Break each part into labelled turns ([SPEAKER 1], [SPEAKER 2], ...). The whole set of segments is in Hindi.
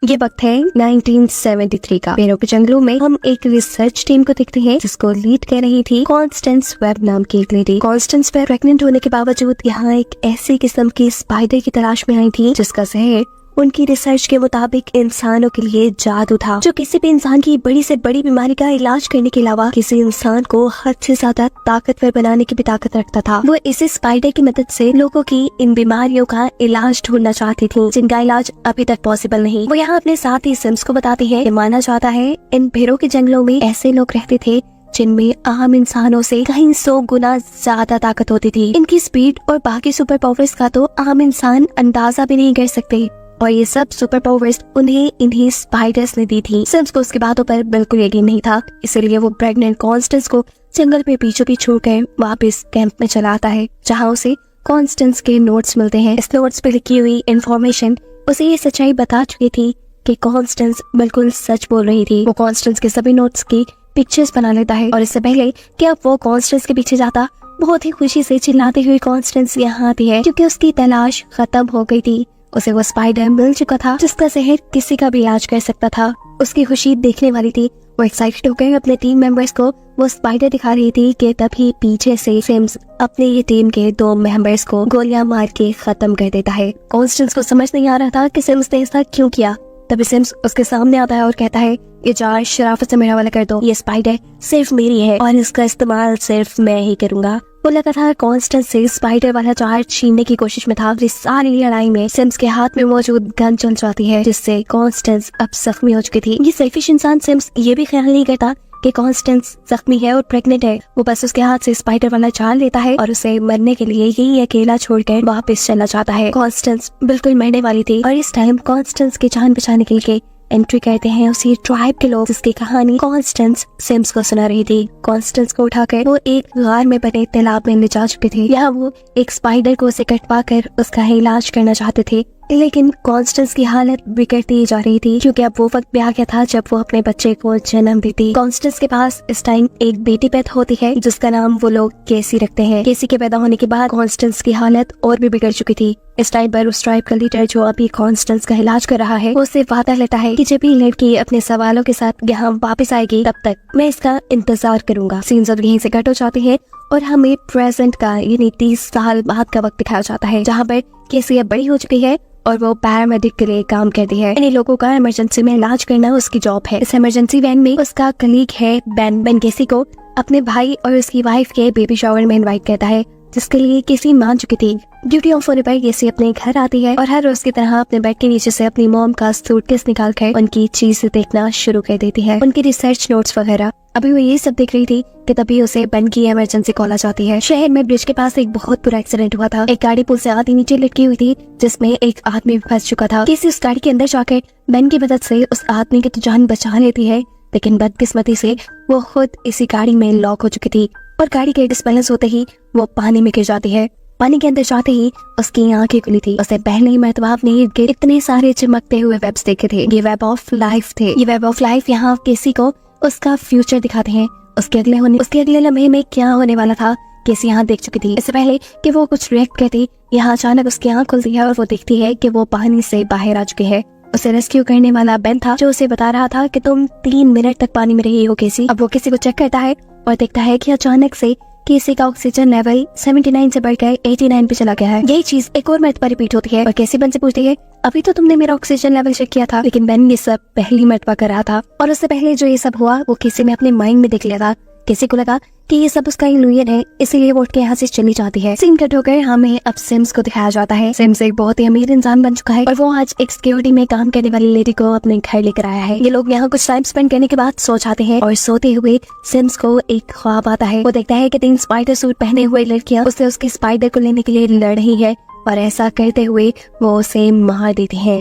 [SPEAKER 1] ये वक्त है 1973 का। पेरू के जंगलों में हम एक रिसर्च टीम को देखते हैं जिसको लीड कर रही थी कॉन्स्टेंस वेब नाम की एक लेडी। कॉन्स्टेंस वेब प्रेग्नेंट होने के बावजूद यहाँ एक ऐसी किस्म की स्पाइडर की तलाश में आई थी जिसका जहर उनकी रिसर्च के मुताबिक इंसानों के लिए जादू था, जो किसी भी इंसान की बड़ी से बड़ी बीमारी का इलाज करने के अलावा किसी इंसान को हद से ज्यादा ताकतवर बनाने की भी ताकत रखता था। वो इसी स्पाइडर की मदद से लोगों की इन बीमारियों का इलाज ढूंढना चाहती थी जिनका इलाज अभी तक पॉसिबल नहीं। वो यहाँ अपने साथ ही सिम्स को बताती है कि माना जाता है इन पेरू के जंगलों में ऐसे लोग रहते थे जिनमें आम इंसानों से कहीं 100 गुना ज्यादा ताकत होती थी। इनकी स्पीड और बाकी सुपर पावर्स का तो आम इंसान अंदाजा भी नहीं कर सकते, और ये सब सुपर पावर्स उन्हें इन्हीं स्पाइडर्स ने दी थी। सिम्स को उसकी बातों पर बिल्कुल यकीन नहीं था, इसलिए वो प्रेग्नेंट कॉन्स्टेंस को जंगल पे पीछे पीछे छोड़कर वापस कैंप में चला आता है, जहाँ उसे कॉन्स्टेंस के नोट्स मिलते हैं। इस नोट्स पे लिखी हुई इन्फॉर्मेशन उसे ये सच्चाई बता चुकी थी कि कॉन्स्टेंस बिल्कुल सच बोल रही थी। वो कॉन्स्टेंस के सभी नोट्स की पिक्चर्स बना लेता है, और इससे पहले कि अब वो कॉन्स्टेंस के पीछे जाता, बहुत ही खुशी से चिल्लाती हुई कॉन्स्टेंस यहाँ आती है क्योंकि उसकी तलाश खत्म हो गई थी। उसे वो स्पाइडर मिल चुका था जिसका जहर किसी का भी इलाज कर सकता था। उसकी खुशी देखने वाली थी। वो एक्साइटेड होकर अपने टीम मेंबर्स को वो स्पाइडर दिखा रही थी कि तभी पीछे से सिम्स अपने ये टीम के 2 मेंबर्स को गोलियां मार के खत्म कर देता है। कॉन्स्टेंस को समझ नहीं आ रहा था कि सिम्स ने ऐसा क्यों किया। तभी सिम्स उसके सामने आता है और कहता है, ये जार शराफत से मेरा वाला कर दो, ये स्पाइडर सिर्फ मेरी है और इसका इस्तेमाल सिर्फ मैं ही करूंगा। वो लगातार कॉन्स्टेंस से स्पाइडर वाला जार छीनने की कोशिश में था। इस सारी लड़ाई में सिम्स के हाथ में मौजूद गन चल जाती है, जिससे कॉन्स्टेंस अब जख्मी हो चुकी थी। ये सेल्फिश इंसान सिम्स ये भी ख्याल नहीं करता कि कॉन्स्टेंस जख्मी है और प्रेग्नेंट है। वो बस उसके हाथ से स्पाइडर वाला जार लेता है और उसे मरने के लिए यही अकेला छोड़कर वापस चला जाता है। कॉन्स्टेंस बिल्कुल मरने वाली थी और इस टाइम कॉन्स्टेंस की जान बचाने के लिए एंट्री करते हैं उसी ट्राइब के लोग जिसकी कहानी कॉन्स्टेंस सिम्स को सुना रही थी। कॉन्स्टेंस को उठाकर वो एक गार में बने तालाब में ले जा चुके थे। यहाँ वो एक स्पाइडर को उसे कटवा कर उसका इलाज करना चाहते थे, लेकिन कॉन्स्टेंस की हालत बिगड़ती जा रही थी क्योंकि अब वो वक्त भी आ गया था जब वो अपने बच्चे को जन्म देती। कॉन्स्टेंस के पास इस टाइम एक बेटी पैदा होती है जिसका नाम वो लोग केसी रखते हैं। केसी के पैदा होने के बाद कॉन्स्टेंस की हालत और भी बिगड़ चुकी थी। इस टाइम पर उस ट्राइब का लीडर जो अभी कॉन्स्टेंस का इलाज कर रहा है, वो उससे वादा लेता है कि जब भी लड़की अपने सवालों के साथ यहाँ वापस आएगी तब तक मैं इसका इंतजार करूंगा। सीन्स अब यहीं से कट हो जाते हैं और हमें प्रेजेंट का यानी 30 साल बाद का वक्त दिखाया जाता है, जहाँ पर केसी अब बड़ी हो चुकी है और वो पैरामेडिक के लिए काम करती है। इन लोगों का इमरजेंसी में इलाज करना उसकी जॉब है। इस इमरजेंसी वैन में उसका कलीग है बेन केसी को अपने भाई और उसकी वाइफ के बेबी शावर में इनवाइट करता है, जिसके लिए केसी मान चुकी थी। ड्यूटी ऑफ होने पर केसी अपने घर आती है और हर रोज की तरह अपने बेड के नीचे से अपनी मॉम का सूटकेस निकालकर उनकी चीजें देखना शुरू कर देती है, उनकी रिसर्च नोट्स वगैरह। अभी वो ये सब देख रही थी कि तभी उसे बेन की इमरजेंसी कॉल आ जाती है। शहर में ब्रिज के पास एक बहुत बुरा एक्सीडेंट हुआ था। एक गाड़ी पुल से आधी नीचे लटकी हुई थी जिसमें एक आदमी फंस चुका था। केसी उस गाड़ी के अंदर जाकर बेन की मदद से उस आदमी की जान बचा लेती है, लेकिन बदकिस्मती से वो खुद इसी गाड़ी में लॉक हो चुकी थी और गाड़ी के डिसबैलेंस होते ही वो पानी में गिर जाती है। पानी के अंदर जाते ही उसकी आंखें खुली थी। उससे पहले ही मरतबा अपने इर्द गिर्द इतने सारे चमकते हुए वेब्स देखे थे। ये वेब ऑफ लाइफ थे। ये वेब ऑफ लाइफ यहाँ केसी को उसका फ्यूचर दिखाते हैं। उसके अगले लम्हे में क्या होने वाला था केसी यहाँ देख चुकी थी। इससे पहले कि वो कुछ रिएक्ट करती, यहाँ अचानक उसकी आंख खुलती है और वो देखती है कि वो पानी से बाहर आ चुके हैं। उसे रेस्क्यू करने वाला बेन था जो उसे बता रहा था कि तुम 3 मिनट तक पानी में रही हो केसी। अब वो केसी को चेक करता है और देखता है कि अचानक से केसी का ऑक्सीजन लेवल 79 से बढ़कर 89 पे चला गया है। यही चीज एक और मरतबा रिपीट होती है और केसी बेन से पूछती है, अभी तो तुमने मेरा ऑक्सीजन लेवल चेक किया था। लेकिन बेन ये सब पहली मरतबा कर रहा था और उससे पहले जो ये सब हुआ वो केसी ने अपने माइंड में देख लिया था। केसी को लगा कि ये सब उसका इल्यूजन है, इसीलिए वो उठ के यहाँ से चली जाती है। सीन कट होकर हमें अब सिम्स को दिखाया जाता है। सिम्स एक बहुत ही अमीर इंसान बन चुका है और वो आज एक सिक्योरिटी में काम करने वाली लेडी को अपने घर लेकर आया है। ये लोग यहाँ कुछ टाइम स्पेंड करने के बाद सो जाते हैं और सोते हुए सिम्स को एक ख्वाब आता है। वो देखता है कि 3 स्पाइडर सूट पहने हुए लड़कियां उससे उसके स्पाइडर को लेने के लिए लड़ रही है और ऐसा करते हुए वो उसे मार देती है।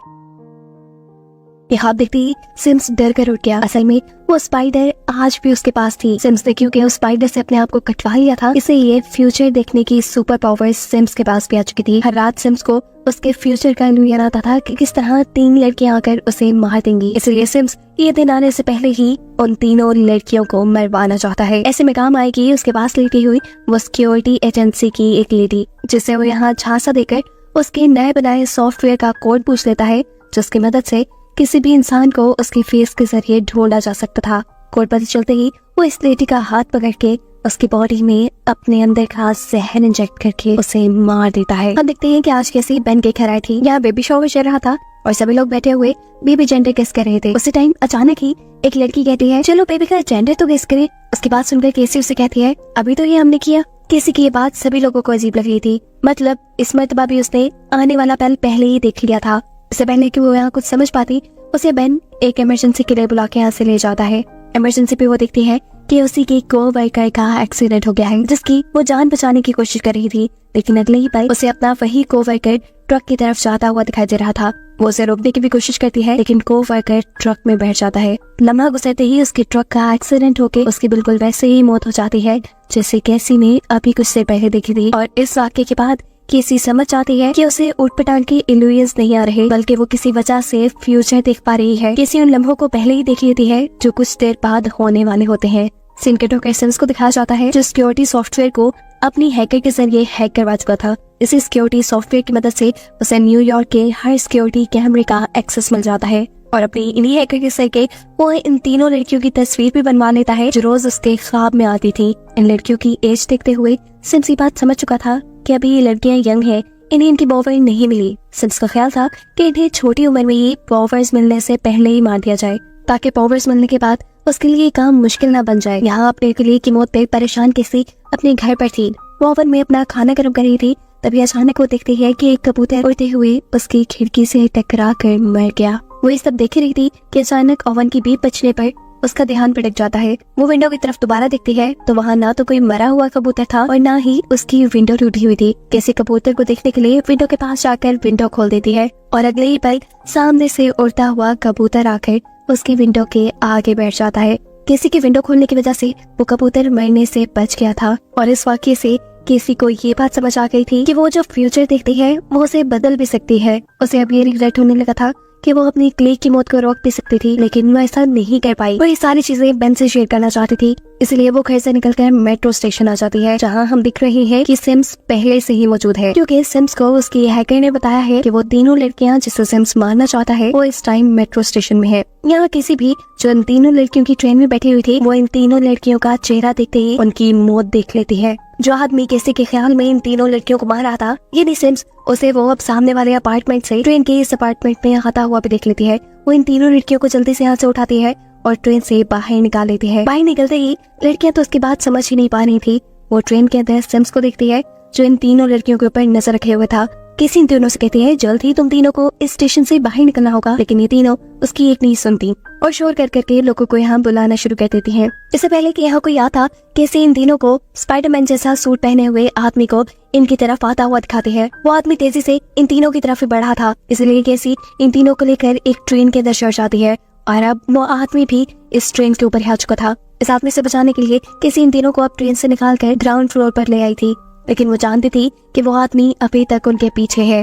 [SPEAKER 1] ये ख्वाब देखते ही सिम्स डर कर उठ गया। असल में वो स्पाइडर आज भी उसके पास थी। सिम्स ने क्योंकि उस स्पाइडर से अपने आप को कटवा लिया था, इसलिए फ्यूचर देखने की सुपर पावर्स सिम्स के पास भी आ चुकी थी। हर रात सिम्स को उसके फ्यूचर का इल्यूजन आता था कि किस तरह 3 लड़कियां आकर उसे मार देंगी। इसलिए सिम्स ये दिन आने से पहले ही उन तीनों लड़कियों को मरवाना चाहता है। ऐसे में काम आएगी उसके पास लेटी हुई वो सिक्योरिटी एजेंसी की एक लेडी, जिसे वो यहाँ झांसा देकर उसके नए बनाए सॉफ्टवेयर का कोड पूछ लेता है, जिसकी मदद से किसी भी इंसान को उसके फेस के जरिए ढूंढा जा सकता था। कोर्ट पता चलते ही वो इस लेडी का हाथ पकड़ के उसकी बॉडी में अपने अंदर का जहर इंजेक्ट करके उसे मार देता है। हम देखते हैं कि आज कैसे बहन के घर आई थी। यहाँ बेबी शॉवर चल रहा था और सभी लोग बैठे हुए बेबी जेंडर गेस कर रहे थे। उसी टाइम अचानक ही एक लड़की कहती है, चलो बेबी का जेंडर तो गेस करें। उसकी बात सुनकर केसी उसे कहती है, अभी तो ये हमने किया। केसी की ये बात सभी लोगों को अजीब लग रही थी। मतलब इस मर्तबा भी उसने आने वाला पल पहले ही देख लिया था। इससे पहले कि वो यहाँ कुछ समझ पाती, उसे बेन एक इमरजेंसी के लिए बुला के यहाँ से ले जाता है। इमरजेंसी पे वो देखती है कि उसी के को-वर्कर का एक्सीडेंट हो गया है, जिसकी वो जान बचाने की कोशिश कर रही थी। लेकिन अगले ही पल उसे अपना वही को-वर्कर ट्रक की तरफ जाता हुआ दिखाई दे रहा था। वो उसे रोकने की भी कोशिश करती है, लेकिन को-वर्कर ट्रक में बैठ जाता है। लम्हा गुजरते ही उसके ट्रक का एक्सीडेंट होके उसकी बिल्कुल वैसे ही मौत हो जाती है जैसे कैसी ने अभी कुछ देर पहले देखी थी। और इस वाक्य के बाद केसी समझ जाती है कि उसे ऊट-पटांग के इल्यूजन्स नहीं आ रहे, बल्कि वो किसी वजह से फ्यूचर देख पा रही है। केसी उन लम्हों को पहले ही देख लेती है जो कुछ देर बाद होने वाले होते हैं। सिंकेटो के सिम्स को दिखाया जाता है, जो सिक्योरिटी सॉफ्टवेयर को अपनी हैकर के जरिए हैक करवा चुका था। इसी सिक्योरिटी सॉफ्टवेयर की मदद से उसे न्यूयॉर्क के हर सिक्योरिटी कैमरे का एक्सेस मिल जाता है और अपनी इन्हीं हैकर के जरिए वो इन तीनों लड़कियों की तस्वीर भी बनवा लेता है जो रोज उसके ख्वाब में आती थी। इन लड़कियों की एज देखते हुए सिम्स ये बात समझ चुका था कि अभी ये लड़कियां यंग हैं, इन्हें इनकी पावर नहीं मिली। सिम्स का ख्याल था कि इन्हें छोटी उम्र में ही पावर्स मिलने से पहले ही मार दिया जाए, ताकि पावर्स मिलने के बाद उसके लिए काम मुश्किल ना बन जाए। यहाँ अपने लिए की मौत पे परेशान केसी अपने घर पर थी। वो ओवन में अपना खाना गर्म कर रही थी। तभी अचानक वो देखती है कि एक कबूतर उड़ते हुए उसकी खिड़की से टकरा कर मर गया। वो ये सब देख रही थी कि अचानक ओवन की बीप बजने पर उसका ध्यान भटक जाता है। वो विंडो की तरफ दोबारा देखती है तो वहाँ ना तो कोई मरा हुआ कबूतर था और ना ही उसकी विंडो टूटी हुई थी। कैसे कबूतर को देखने के लिए विंडो के पास जाकर विंडो खोल देती है और अगले ही पल सामने से उड़ता हुआ कबूतर आकर उसकी विंडो के आगे बैठ जाता है। केसी की विंडो खोलने की वजह से वो कबूतर मरने से बच गया था और इस वाक्य से केसी को ये बात समझ आ गई थी कि वो जो फ्यूचर देखती है वो उसे बदल भी सकती है। उसे अब ये रिग्रेट होने लगा था कि वो अपनी क्ले की मौत को रोक भी सकती थी, लेकिन वो ऐसा नहीं कर पाई। वो ये सारी चीजें बेन से शेयर करना चाहती थी, इसलिए वो घर से निकलकर मेट्रो स्टेशन आ जाती है, जहां हम दिख रहे हैं कि सिम्स पहले से ही मौजूद है, क्योंकि सिम्स को उसकी हैकर ने बताया है कि वो तीनों लड़कियां जिसे सिम्स मारना चाहता है वो इस टाइम मेट्रो स्टेशन में है। यहाँ किसी भी जो इन तीनों लड़कियों की ट्रेन में बैठी हुई थी, वो इन तीनों लड़कियों का चेहरा देखते ही उनकी मौत देख लेती है। जो आदमी केसी के ख्याल में इन तीनों लड़कियों को मार रहा था, ये नहीं सिम्स, उसे वो अब सामने वाले अपार्टमेंट से ट्रेन के इस अपार्टमेंट में आता हुआ भी देख लेती है। वो इन तीनों लड़कियों को जल्दी से यहाँ से उठाती है और ट्रेन से बाहर निकाल लेती है। बाहर निकलते ही लड़कियां तो उसकी बात समझ ही नहीं पा रही थी। वो ट्रेन के अंदर सिम्स को देखती है जो इन तीनों लड़कियों के ऊपर नजर रखे हुए था। किसी इन तीनों से कहती है, जल्द ही तुम तीनों को इस स्टेशन से बाहर निकलना होगा, लेकिन ये तीनों उसकी एक नहीं सुनती और शोर कर करके लोगों को यहाँ बुलाना शुरू कर देती हैं। इससे पहले कि यहाँ कोई आता, कैसे इन तीनों को स्पाइडरमैन जैसा सूट पहने हुए आदमी को इनकी तरफ आता हुआ दिखाते हैं। वो आदमी तेजी से इन तीनों की तरफ बढ़ा था, इसलिए कैसी इन तीनों को लेकर एक ट्रेन के अंदर चढ़ जाती है और अब वो आदमी भी इस ट्रेन के ऊपर आ चुका था। इस आदमी से बचाने के लिए कैसी इन तीनों को अब ट्रेन से निकाल कर ग्राउंड फ्लोर पर ले आई थी, लेकिन वो जानती थी कि वो आदमी अभी तक उनके पीछे है।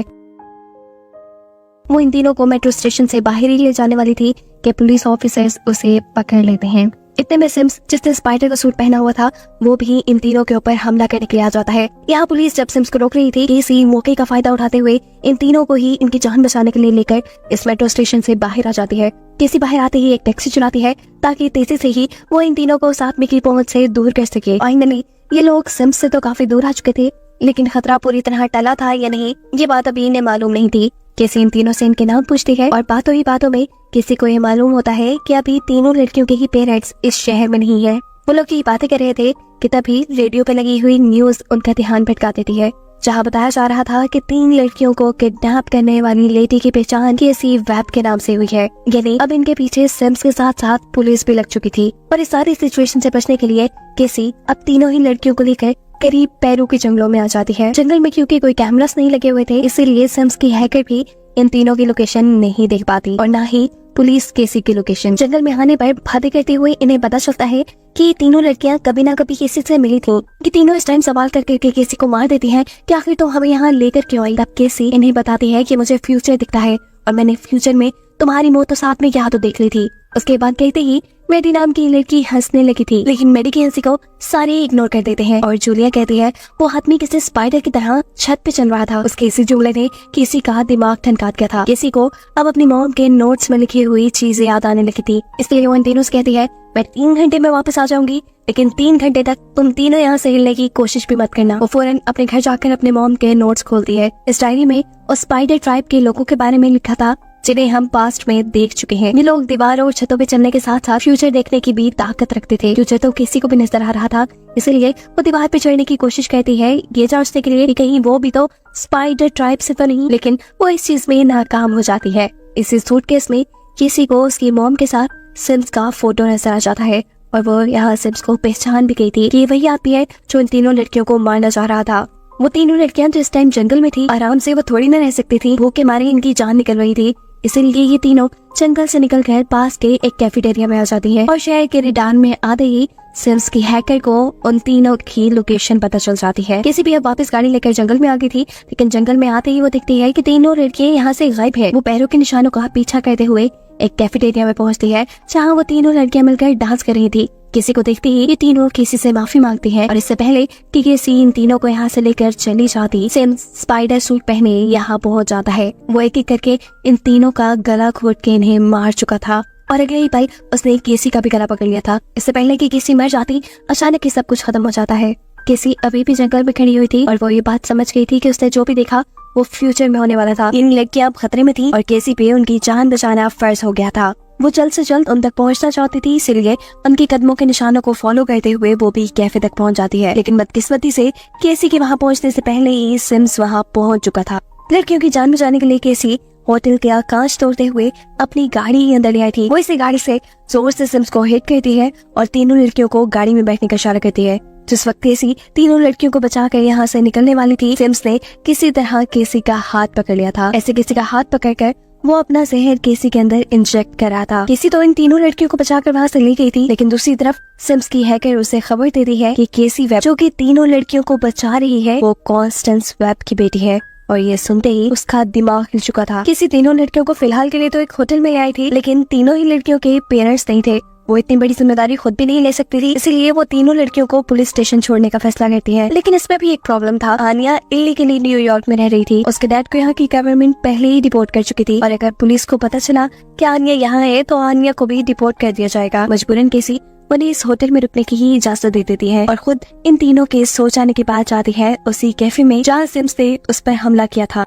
[SPEAKER 1] वो इन तीनों को मेट्रो स्टेशन से बाहर ही ले जाने वाली थी कि पुलिस ऑफिसर्स उसे पकड़ लेते हैं। इतने में सिम्स, जिसने स्पाइडर का सूट पहना हुआ था, वो भी इन तीनों के ऊपर हमला करने के लिए आ जाता है। यहाँ पुलिस जब सिम्स को रोक रही थी, केसी मौके का फायदा उठाते हुए इन तीनों को ही इनकी जान बचाने के लिए लेकर इस मेट्रो स्टेशन से बाहर आ जाती है। केसी बाहर आते ही एक टैक्सी चलाती है ताकि तेजी से ही वो इन तीनों को साथ में की पहुंच से दूर कर सके। फाइनली ये लोग सिम्स से तो काफी दूर आ चुके थे, लेकिन खतरा पूरी तरह टला था या नहीं, ये बात अभी इन्हें मालूम नहीं थी। केसी इन तीनों से इनके नाम पूछती है और बातों ही बातों में किसी को ये मालूम होता है कि अभी तीनों लड़कियों के ही पेरेंट्स इस शहर में नहीं है। वो लोग ये बातें कर रहे थे कि तभी रेडियो पे लगी हुई न्यूज उनका ध्यान भटका देती है, जहाँ बताया जा रहा था कि 3 लड़कियों को किडनैप करने वाली लेडी की पहचान केसी वेब के नाम से हुई है। यानी अब इनके पीछे सिम्स के साथ साथ पुलिस भी लग चुकी थी। और इस सारी सिचुएशन से बचने के लिए केसी अब तीनों ही लड़कियों को लेकर करीब पेरू के जंगलों में आ जाती है। जंगल में क्योंकि कोई कैमरास नहीं लगे हुए थे, इसीलिए सिम्स की हैकर भी इन तीनों की लोकेशन नहीं देख पाती और ना ही पुलिस केसी की लोकेशन। जंगल में आने पर बातें करते हुए इन्हें पता चलता है कि ये तीनों लड़कियां कभी ना कभी केसी से मिली थी। कि तीनों इस टाइम सवाल करके केसी को मार देती हैं कि आखिर तो हमें यहाँ लेकर क्यों आई। तब केसी इन्हें बताती है कि मुझे फ्यूचर दिखता है और मैंने फ्यूचर में तुम्हारी मौत तो साथ में यहाँ तो देख ली थी। उसके बाद कहते ही मेडी नाम की लड़की हंसने लगी थी, लेकिन मेडी की हंसी को सारे इग्नोर कर देते हैं और जूलिया कहती है वो आदमी किसी स्पाइडर की तरह छत पे चल रहा था। उसके इसी जुमले ने किसी का दिमाग ठनका दिया था। किसी को अब अपनी मॉम के नोट्स में लिखी हुई चीजें याद आने लगी थी। इसलिए वो इन तीनों से कहती है मैं 3 घंटे में वापस आ जाऊंगी, लेकिन 3 घंटे तक तुम तीनों यहाँ से हिलने की कोशिश भी मत करना। वो फौरन अपने घर जाकर अपने मॉम के नोट्स खोलती है। इस डायरी में उस स्पाइडर ट्राइब के लोगों के बारे में लिखा था जिन्हें हम पास्ट में देख चुके हैं। ये लोग दीवारों और छतों पे चलने के साथ साथ फ्यूचर देखने की भी ताकत रखते थे। फ्यूचर तो किसी को भी नजर आ रहा था, इसलिए वो दीवार पे चढ़ने की कोशिश करती है ये जांचने के लिए कि कहीं वो भी तो स्पाइडर ट्राइब से तो नहीं, लेकिन वो इस चीज में नाकाम हो जाती है। इसी सूटकेस में किसी को उसकी मॉम के साथ सिम्स का फोटो नजर आ जाता है और वो यहाँ सिम्स को पहचान भी गई थी कि वही आदमी है जो इन तीनों लड़कियों को मारना चाह रहा था। वो तीनों लड़कियां जो इस टाइम जंगल में थी, आराम से वो थोड़ी न रह सकती थी। भूख के मारे इनकी जान निकल रही थी, इसीलिए ये तीनों जंगल से निकलकर पास के एक कैफेटेरिया में आ जाती है और शहर के रिडान में आते ही सिम्स की हैकर को उन तीनों की लोकेशन पता चल जाती है। किसी भी अब वापस गाड़ी लेकर जंगल में आ गई थी, लेकिन जंगल में आते ही वो दिखती है कि तीनों लड़कियां यहाँ से गायब है। वो पैरों के निशानों का पीछा करते हुए एक कैफेटेरिया में पहुंचती है जहाँ वो तीनों लड़कियां मिलकर डांस कर रही थी। किसी को देखते ही ये तीनों किसी से माफी मांगती हैं और इससे पहले कि किसी इन तीनों को यहाँ से लेकर चली जाती, सिम्स स्पाइडर सूट पहने यहाँ पहुंच जाता है। वो एक एक करके इन तीनों का गला घोट के इन्हें मार चुका था और अगले ही पल उसने केसी का भी गला पकड़ लिया था। इससे पहले कि केसी मर जाती, अचानक ही सब कुछ खत्म हो जाता है। केसी अभी भी जंगल में खड़ी हुई थी और वो ये बात समझ गई थी कि उसने जो भी देखा वो फ्यूचर में होने वाला था। इन लड़कियां अब खतरे में थी और केसी पे उनकी जान बचाना फर्ज हो गया था। वो जल्द से जल्द उन तक पहुंचना चाहती थी, इसलिए उनके कदमों के निशानों को फॉलो करते हुए वो भी कैफे तक पहुंच जाती है। लेकिन बदकिस्मती से केसी के वहां पहुंचने से पहले ही सिम्स वहां पहुंच चुका था। लड़कियों की जान बचाने के लिए केसी होटल के कांच तोड़ते हुए अपनी गाड़ी के अंदर ले आई थी। वो इसी गाड़ी से जोर से सिम्स को हिट करती है और तीनों लड़कियों को गाड़ी में बैठने का इशारा करती है। जिस वक्त केसी तीनों लड़कियों को बचाकर यहाँ से निकलने वाली थी, सिम्स ने किसी तरह केसी का हाथ पकड़ लिया था। ऐसे किसी का हाथ पकड़कर वो अपना जहर केसी के अंदर इंजेक्ट कर रहा था। केसी तो इन तीनों लड़कियों को बचाकर वहाँ से ले गई थी, लेकिन दूसरी तरफ सिम्स की हैकर उसे खबर दे दी है कि केसी वेब जो कि तीनों लड़कियों को बचा रही है वो कॉन्स्टेंस वेब की बेटी है। और ये सुनते ही उसका दिमाग हिल चुका था। किसी तीनों लड़कियों को फिलहाल के लिए तो एक होटल में आई थी, लेकिन तीनों ही लड़कियों के पेरेंट्स नहीं थे। वो इतनी बड़ी जिम्मेदारी खुद भी नहीं ले सकती थी, इसलिए वो तीनों लड़कियों को पुलिस स्टेशन छोड़ने का फैसला करती है। लेकिन इसमें भी एक प्रॉब्लम था। आनिया इलीगली न्यूयॉर्क में रह रही थी। उसके डैड को यहाँ की गवर्नमेंट पहले ही डिपोर्ट कर चुकी थी और अगर पुलिस को पता चला कि आनिया यहाँ है तो आनिया को भी डिपोर्ट कर दिया जाएगा। मजबूरन केसी उन्हें इस होटल में रुकने की ही इजाजत दे देती है और खुद इन तीनों के सो जाने के बाद जाती है उसी कैफे में जहाँ सिम्स ने उस पर हमला किया था।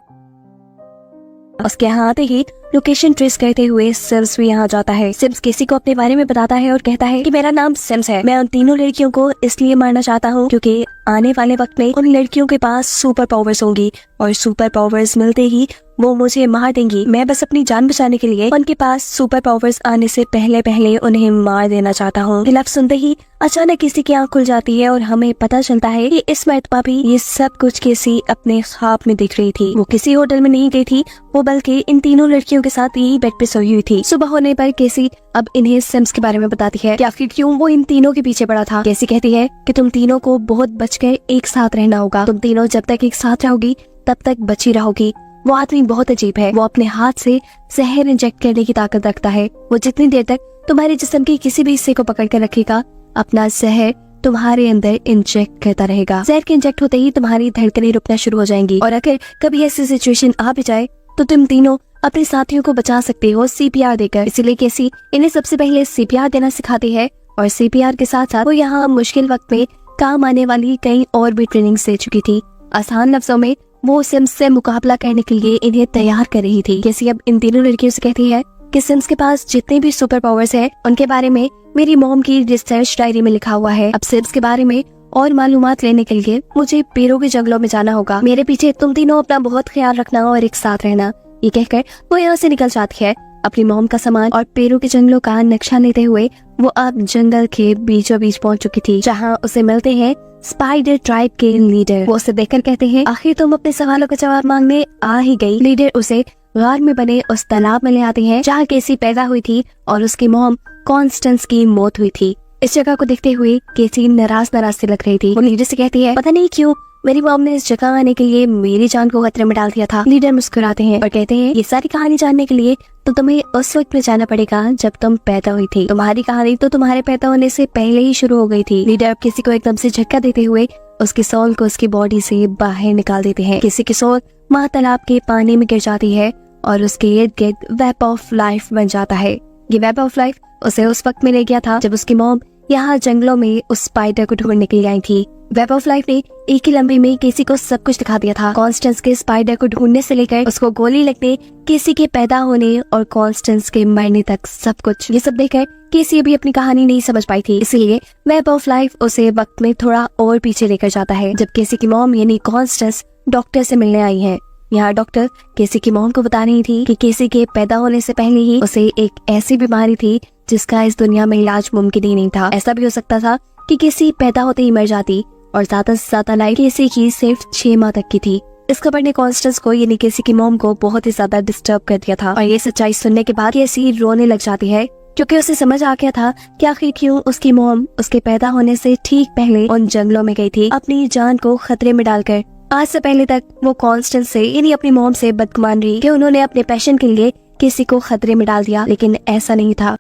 [SPEAKER 1] उसके यहाँ आते ही लोकेशन ट्रेस करते हुए सिम्स भी यहाँ जाता है। सिम्स केसी को अपने बारे में बताता है और कहता है कि मेरा नाम सिम्स है। मैं उन तीनों लड़कियों को इसलिए मारना चाहता हूँ क्योंकि आने वाले वक्त में उन लड़कियों के पास सुपर पावर्स होंगी और सुपर पावर्स मिलते ही वो मुझे मार देंगी। मैं बस अपनी जान बचाने के लिए उनके पास सुपर पावर्स आने से पहले उन्हें मार देना चाहता हूँ। खिलाफ सुनते ही अचानक किसी की आंख खुल जाती है और हमें पता चलता है कि इस मरतबा भी ये सब कुछ किसी अपने ख्वाब में दिख रही थी। वो किसी होटल में नहीं गई थी, वो बल्कि इन तीनों लड़कियों के साथ यही बेड पे सोई हुई थी। सुबह होने पर केसी अब इन्हें सिम्स के बारे में बताती है कि आखिर क्यों वो इन तीनों के पीछे पड़ा था। केसी कहती है कि तुम तीनों को बहुत बचकर एक साथ रहना होगा। तुम तीनों जब तक एक साथ रहोगी तब तक बची रहोगी। वो आदमी बहुत अजीब है। वो अपने हाथ से जहर इंजेक्ट करने की ताकत रखता है। वो जितनी देर तक तुम्हारे जिस्म के किसी भी हिस्से को पकड़ कर रखेगा, अपना जहर तुम्हारे अंदर इंजेक्ट करता रहेगा। जहर के इंजेक्ट होते ही तुम्हारी धड़कनें रुकना शुरू हो जाएंगी और अगर कभी ऐसी सिचुएशन आ भी जाए तो तुम तीनों अपने साथियों को बचा सकते हो CPR देकर। इसीलिए केसी इन्हें सबसे पहले CPR देना सिखाती है और CPR के साथ साथ वो यहाँ मुश्किल वक्त में काम आने वाली कई और भी ट्रेनिंग दे चुकी थी। आसान लफ्जों में वो सिम्स से मुकाबला करने के लिए इन्हें तैयार कर रही थी। केसी अब इन तीनों लड़कियों से कहती है कि सिम्स के पास जितने भी सुपर पावर्स है उनके बारे में मेरी मॉम की रिसर्च डायरी में लिखा हुआ है। अब सिम्स के बारे में और मालूमात लेने के लिए मुझे पेरू के जंगलों में जाना होगा। मेरे पीछे तुम तीनों अपना बहुत ख्याल रखना और एक साथ रहना। ये कहकर वो यहाँ से निकल जाती है। अपनी मॉम का सामान और पेरू के जंगलों का नक्शा लेते हुए वो अब जंगल के बीचों बीच पहुँच चुकी थी, जहाँ उसे मिलते हैं स्पाइडर ट्राइब के लीडर। वो उसे देखकर कहते हैं आखिर तुम अपने सवालों का जवाब मांगने आ ही गई। लीडर उसे गार में बने उस तालाब में ले आते हैं जहाँ केसी पैदा हुई थी और उसकी मॉम कॉन्स्टेंस की मौत हुई थी। इस जगह को देखते हुए केसी नाराज से लग रही थी। वो लीडर से कहती है पता नहीं क्यों मेरी मॉम ने इस जगह आने के लिए मेरी जान को खतरे में डाल दिया था। लीडर मुस्कुराते हैं और कहते हैं ये सारी कहानी जानने के लिए तो तुम्हें उस वक्त में जाना पड़ेगा जब तुम पैदा हुई थी। तुम्हारी कहानी तो तुम्हारे पैदा होने से पहले ही शुरू हो गई थी। लीडर अब किसी को एकदम से झटका देते हुए उसकी सोल को उसकी बॉडी से बाहर निकाल देते हैं। किसी की सोल माँ तालाब के पानी में गिर जाती है और उसके इर्द गिर्द वेब ऑफ लाइफ बन जाता है। ये वेब ऑफ लाइफ उसे उस वक्त मिल गया था जब उसकी मॉम यहाँ जंगलों में उस स्पाइडर को ढूंढने के लिए आई थी। वेब ऑफ लाइफ ने एक ही लम्बे में केसी को सब कुछ दिखा दिया था। कॉन्स्टेंस के स्पाइडर को ढूंढने से लेकर उसको गोली लगने, केसी के पैदा होने और कॉन्स्टेंस के मरने तक सब कुछ। ये सब देखकर केसी अभी अपनी कहानी नहीं समझ पाई थी, इसीलिए वेब ऑफ लाइफ उसे वक्त में थोड़ा और पीछे लेकर जाता है जब केसी की मॉम यानी कॉन्स्टेंस डॉक्टर से मिलने आई है। यहाँ डॉक्टर केसी की मॉम को बता रही थी कि केसी के पैदा होने से पहले ही उसे एक ऐसी बीमारी थी जिसका इस दुनिया में इलाज मुमकिन ही नहीं था। ऐसा भी हो सकता था कि केसी पैदा होते ही मर जाती और ज्यादा से ज्यादा लाइफ केसी की सिर्फ 6 माह तक की थी। इस खबर ने कॉन्स्टेंस को यानी केसी की मॉम को बहुत ही ज्यादा डिस्टर्ब कर दिया था और ये सच्चाई सुनने के बाद केसी रोने लग जाती है क्योंकि उसे समझ आ गया था कि आखिर क्यों उसकी मॉम उसके पैदा होने से ठीक पहले उन जंगलों में गई थी अपनी जान को खतरे में डालकर। आज से पहले तक वो कॉन्स्टेंस से यानी अपनी मॉम से बदगुमान रही कि उन्होंने अपने पैशन के लिए किसी को खतरे में डाल दिया, लेकिन ऐसा नहीं था।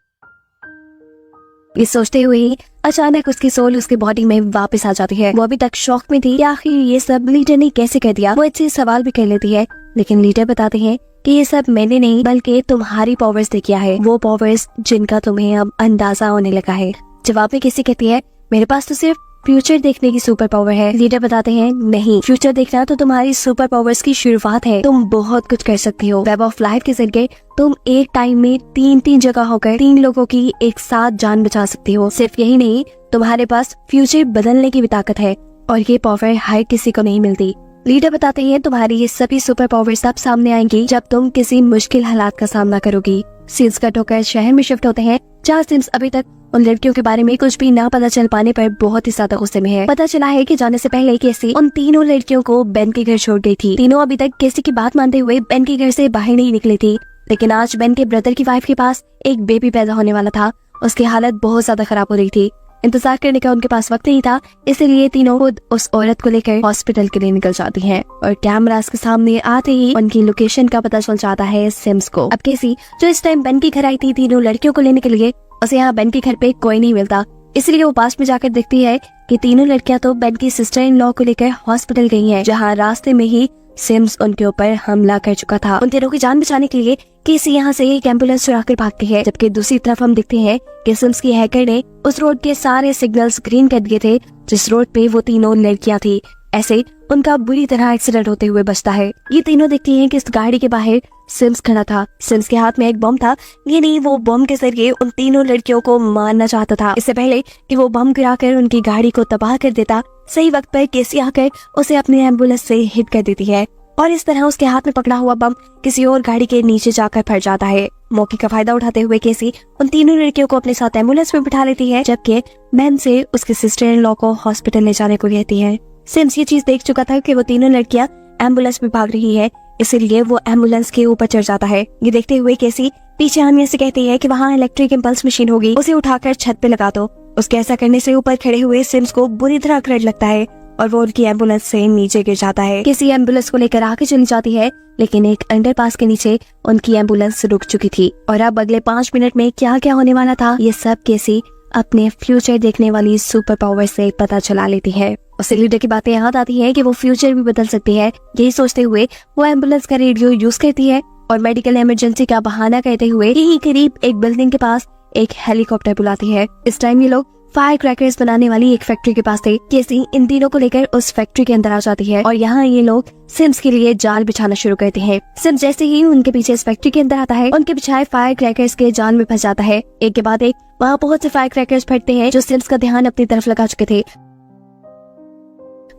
[SPEAKER 1] ये सोचते हुए ही अचानक उसकी सोल उसकी बॉडी में वापस आ जाती है। वो अभी तक शॉक में थी कि आखिर ये सब लीडर ने कैसे कर दिया। वो इससे सवाल भी कर लेती है, लेकिन लीडर बताते हैं कि ये सब मैंने नहीं बल्कि तुम्हारी पावर्स ने किया है, वो पावर्स जिनका तुम्हें अब अंदाजा होने लगा है। जवाब में किसी कहती है मेरे पास तो सिर्फ फ्यूचर देखने की सुपर पावर है। लीडर बताते हैं नहीं, फ्यूचर देखना तो तुम्हारी सुपर पावर्स की शुरुआत है। तुम बहुत कुछ कर सकती हो। वेब ऑफ लाइफ के जरिए तुम एक टाइम में 3 जगह होकर 3 लोगों की एक साथ जान बचा सकती हो। सिर्फ यही नहीं, तुम्हारे पास फ्यूचर बदलने की भी ताकत है और ये पावर हर किसी को नहीं मिलती। लीडर बताते हैं तुम्हारी ये सभी सुपर पावर्स तब सामने आएंगी जब तुम किसी मुश्किल हालात का सामना करोगी। सीन्स कट होकर शहर में शिफ्ट होते हैं जहाँ सिम्स अभी तक उन लड़कियों के बारे में कुछ भी ना पता चल पाने पर बहुत ही ज्यादा गुस्से में है। पता चला है कि जाने से पहले केसी उन 3 लड़कियों को बेन के घर छोड़ गई थी। तीनों अभी तक केसी की बात मानते हुए बेन के घर से बाहर नहीं निकली थी, लेकिन आज बेन के ब्रदर की वाइफ के पास एक बेबी पैदा होने वाला था। उसकी हालत बहुत ज्यादा खराब हो रही थी। इंतजार करने का उनके पास वक्त नहीं था, इसलिए तीनों खुद उस औरत को लेकर हॉस्पिटल के लिए निकल जाती हैं और कैमरास के सामने आते ही उनकी लोकेशन का पता चल जाता है सिम्स को। अब केसी जो इस टाइम बेन के घर आई थी 3 लड़कियों को लेने के लिए, उसे यहाँ बेन के घर पे कोई नहीं मिलता, इसलिए वो पास में जाकर देखती है कि 3 लड़कियां तो बेन की सिस्टर इन लॉ को लेकर हॉस्पिटल गई हैं, जहाँ रास्ते में ही सिम्स उनके ऊपर हमला कर चुका था। उन तीनों की जान बचाने के लिए केसी यहाँ से एक एम्बुलेंस चुरा कर भागती है, जबकि दूसरी तरफ हम देखते हैं कि सिम्स की हैकर ने उस रोड के सारे सिग्नल्स ग्रीन कर दिए थे जिस रोड पे वो 3 लड़कियां थी। ऐसे उनका बुरी तरह एक्सीडेंट होते हुए बचता है। ये तीनों देखती हैं कि इस गाड़ी के बाहर सिम्स खड़ा था। सिम्स के हाथ में एक बम था, ये नहीं वो बम के जरिए उन 3 लड़कियों को मारना चाहता था। इससे पहले कि वो बम गिराकर उनकी गाड़ी को तबाह कर देता, सही वक्त पर केसी आकर उसे अपनी एम्बुलेंस से हिट कर देती है और इस तरह उसके हाथ में पकड़ा हुआ बम किसी और गाड़ी के नीचे जाकर फट जाता है। मौके का फायदा उठाते हुए केसी उन 3 लड़कियों को अपने साथ एम्बुलेंस में बिठा लेती है, जबकि मैन से उसके सिस्टर इन लॉ को हॉस्पिटल ले जाने को कहती है। सिम्स ये चीज देख चुका था कि वो 3 लड़कियां एम्बुलेंस में भाग रही है, इसलिए वो एम्बुलेंस के ऊपर चढ़ जाता है। ये देखते हुए केसी पीछे आने से कहती है कि वहाँ इलेक्ट्रिक इम्पल्स मशीन होगी, उसे उठाकर छत पे लगा दो। उसके ऐसा करने से ऊपर खड़े हुए सिम्स को बुरी तरह करंट लगता है और वो उनकी एम्बुलेंस से नीचे गिर जाता है। केसी एम्बुलेंस को लेकर आगे चली जाती है, लेकिन एक अंडरपास के नीचे उनकी एम्बुलेंस रुक चुकी थी और अब अगले 5 मिनट में क्या क्या होने वाला था ये सब केसी अपने फ्यूचर देखने वाली सुपर पावर से पता चला लेती है। उसे लीडर की बातें याद आती है कि वो फ्यूचर भी बदल सकती है। यही सोचते हुए वो एम्बुलेंस का रेडियो यूज करती है और मेडिकल इमरजेंसी का बहाना करते हुए यही करीब एक बिल्डिंग के पास एक हेलीकॉप्टर बुलाती है। इस टाइम ये लोग फायर क्रैकर्स बनाने वाली एक फैक्ट्री के पास थे। केसी इन तीनों को लेकर उस फैक्ट्री के अंदर आ जाती है और यहाँ ये लोग सिम्स के लिए जाल बिछाना शुरू करते हैं। सिम्स जैसे ही उनके पीछे इस फैक्ट्री के अंदर आता है, उनके बिछाए फायर क्रैकर्स के जाल में फंस जाता है। एक के बाद एक वहाँ बहुत से फायर क्रैकर्स फटते हैं जो सिम्स का ध्यान अपनी तरफ लगा चुके थे।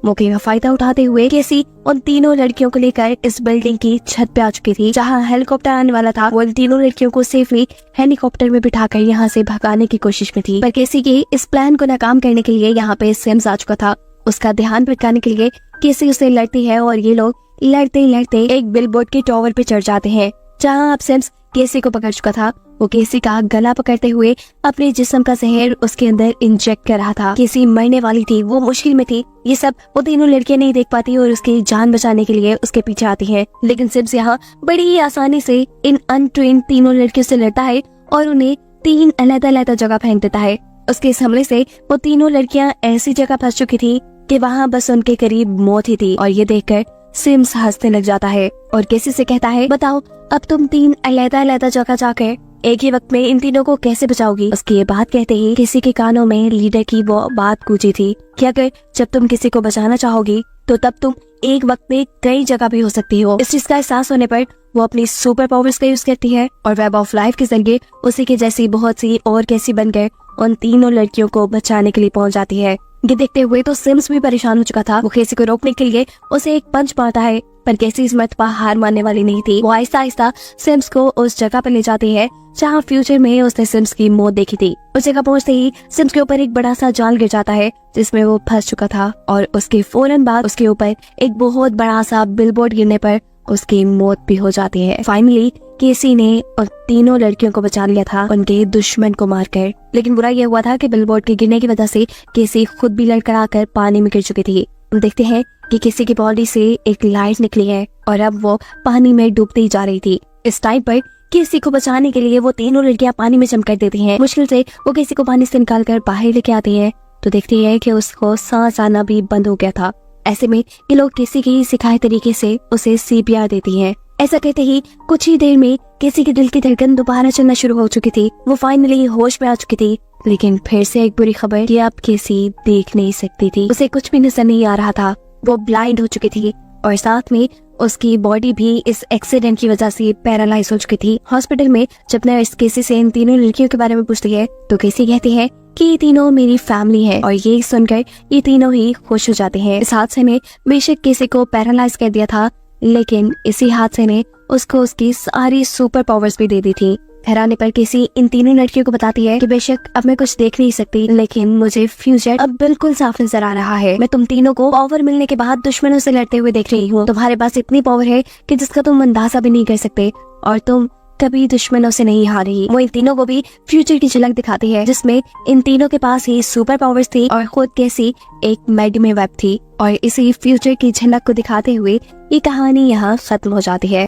[SPEAKER 1] मौके का फायदा उठाते हुए केसी उन 3 लड़कियों को लेकर इस बिल्डिंग की छत पे आ चुकी थी जहां हेलीकॉप्टर आने वाला था। वो इन 3 लड़कियों को सेफली हेलीकॉप्टर में बिठाकर यहां से भगाने की कोशिश में थी, पर केसी के इस प्लान को नाकाम करने के लिए यहाँ पे सिम्स आ चुका था। उसका ध्यान भटकाने के लिए केसी उसे लड़ती है और ये लोग लड़ते लड़ते एक बिलबोर्ड के टावर पे चढ़ जाते हैं जहाँ अब सिम्स केसी को पकड़ चुका था वो केसी का गला पकड़ते हुए अपने जिस्म का जहर उसके अंदर इंजेक्ट कर रहा था। केसी मरने वाली थी, वो मुश्किल में थी। ये सब वो तीनों लड़कियां नहीं देख पाती और उसकी जान बचाने के लिए उसके पीछे आती है। लेकिन सिम्स यहाँ बड़ी ही आसानी से इन अनट्रेन्ड तीनों लड़कियों से लड़ता है और उन्हें 3 अलग-अलग जगह फेंक देता है। उसके इस हमले से वो तीनों लड़कियां ऐसी जगह फंस चुकी थी कि वहाँ बस उनके करीब मौत ही थी। और ये देखकर सिम्स हंसने लग जाता है और केसी से कहता है, बताओ अब तुम 3 अलग-अलग जगह जाकर एक ही वक्त में इन तीनों को कैसे बचाओगी। उसकी ये बात कहते ही किसी के कानों में लीडर की वो बात गूंजी थी कि अगर जब तुम किसी को बचाना चाहोगी तो तब तुम एक वक्त में कई जगह भी हो सकती हो। इस चीज का एहसास होने पर वो अपनी सुपर पावर्स का यूज करती है और वेब ऑफ लाइफ के जरिए उसी के जैसी बहुत सी और कैसी बनकर उन तीनों लड़कियों को बचाने के लिए पहुंच जाती है। ये देखते हुए तो सिम्स भी परेशान हो चुका था। वो केसी को रोकने के लिए उसे एक पंच मारता है, पर केसी इस मर्तबा हार मानने वाली नहीं थी। वो आहिस्ता आहिस्ता सिम्स को उस जगह पर ले जाती है जहाँ फ्यूचर में उसने सिम्स की मौत देखी थी। उस जगह पहुँचते ही सिम्स के ऊपर एक बड़ा सा जाल गिर जाता है जिसमें वो फंस चुका था और उसके फौरन बाद उसके ऊपर एक बहुत बड़ा सा बिलबोर्ड गिरने पर उसकी मौत भी हो जाती है। फाइनली केसी ने उन तीनों लड़कियों को बचा लिया था उनके दुश्मन को मारकर। लेकिन बुरा यह हुआ था कि बिलबोर्ड के गिरने की वजह से केसी खुद भी लड़खड़ाकर पानी में गिर चुकी थी। हम देखते हैं कि केसी की बॉडी से एक लाइट निकली है और अब वो पानी में डूबती जा रही थी। इस टाइम पर केसी को बचाने के लिए वो तीनों लड़कियां पानी में जम कर देती हैं। मुश्किल से वो केसी को पानी से निकालकर बाहर लेके आती है तो देखती है कि उसको सांस आना भी बंद हो गया था। ऐसे में ये लोग केसी की सिखाए तरीके से उसे CPR देती हैं। ऐसा कहते ही कुछ ही देर में केसी के दिल की धड़कन दोबारा चलना शुरू हो चुकी थी। वो फाइनली होश में आ चुकी थी। लेकिन फिर से एक बुरी खबर कि अब केसी देख नहीं सकती थी, उसे कुछ भी नजर नहीं आ रहा था। वो ब्लाइंड हो चुकी थी और साथ में उसकी बॉडी भी इस एक्सीडेंट की वजह से पैरालाइज हो चुकी थी। हॉस्पिटल में जब नर्स केसी से इन तीनों लड़कियों के बारे में पूछती है तो केसी कहती है कि ये तीनों मेरी फैमिली है और ये सुनकर ये तीनों ही खुश हो जाते हैं। इस हादसे ने बेशक केसी को पैरालाइज कर दिया था, लेकिन इसी हादसे ने उसको उसकी सारी सुपर पावर्स भी दे दी थी। घर आने पर केसी इन तीनों लड़कियों को बताती है कि बेशक अब मैं कुछ देख नहीं सकती, लेकिन मुझे फ्यूचर अब बिल्कुल साफ नजर आ रहा है। मैं तुम तीनों को पावर मिलने के बाद दुश्मनों से लड़ते हुए देख रही हूँ। तुम्हारे पास इतनी पावर है कि जिसका तुम अंदाजा भी नहीं कर सकते और तुम कभी दुश्मनों से नहीं हारी। वो इन तीनों को भी फ्यूचर की झलक दिखाती है जिसमें इन तीनों के पास ही सुपर पावर्स थी और खुद केसी एक मेडमे वेब थी। और इसी फ्यूचर की झलक को दिखाते हुए ये कहानी यहाँ खत्म हो जाती है।